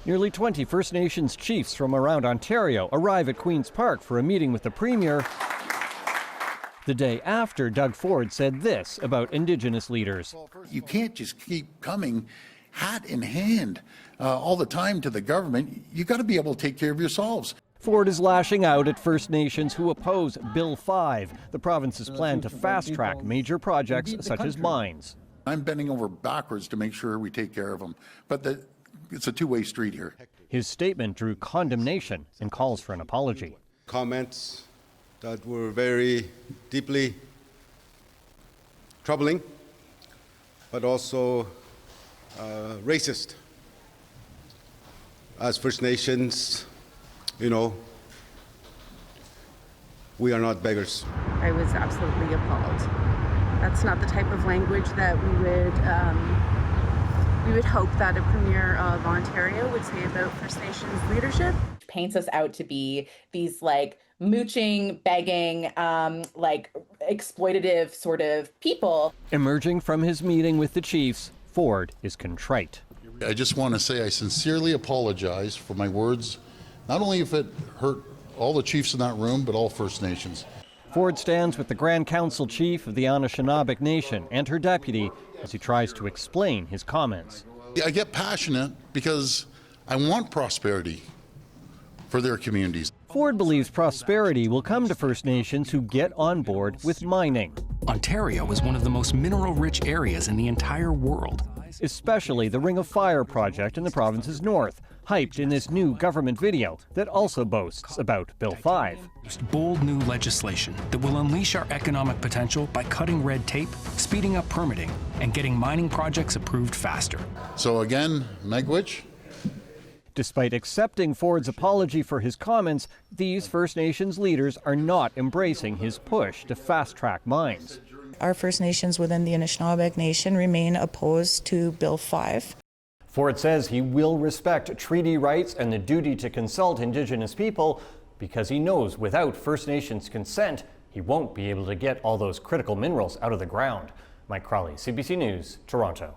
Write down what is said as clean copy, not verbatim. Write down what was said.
Nearly 20 First Nations chiefs from around Ontario arrive at Queen's Park for a meeting with the Premier the day after Doug Ford said this about Indigenous leaders. You can't just keep coming hat in hand all the time to the government. You got to be able to take care of yourselves. Ford is lashing out at First Nations who oppose Bill 5, the province's plan to fast-track major projects such as mines. I'm bending over backwards to make sure we take care of them, but it's a two-way street here. His statement drew condemnation and calls for an apology. Comments that were very deeply troubling, but also racist. As First Nations, you know, we are not beggars. I was absolutely appalled. That's not the type of language that we would hope that a Premier of Ontario would say about First Nations leadership. Paints us out to be these like mooching, begging, like exploitative sort of people. Emerging from his meeting with the chiefs, Ford is contrite. I just want to say I sincerely apologize for my words, not only if it hurt all the chiefs in that room, but all First Nations. Ford stands with the Grand Council Chief of the Anishinaabe Nation and her deputy as he tries to explain his comments. I get passionate because I want prosperity for their communities. Ford believes prosperity will come to First Nations who get on board with mining. Ontario is one of the most mineral-rich areas in the entire world. Especially the Ring of Fire project in the province's north, hyped in this new government video that also boasts about Bill 5. Bold new legislation that will unleash our economic potential by cutting red tape, speeding up permitting, and getting mining projects approved faster. So again, Megwitch. Despite accepting Ford's apology for his comments, these First Nations leaders are not embracing his push to fast-track mines. Our First Nations within the Anishinaabe Nation remain opposed to Bill 5. Ford says he will respect treaty rights and the duty to consult Indigenous people because he knows without First Nations consent, he won't be able to get all those critical minerals out of the ground. Mike Crawley, CBC News, Toronto.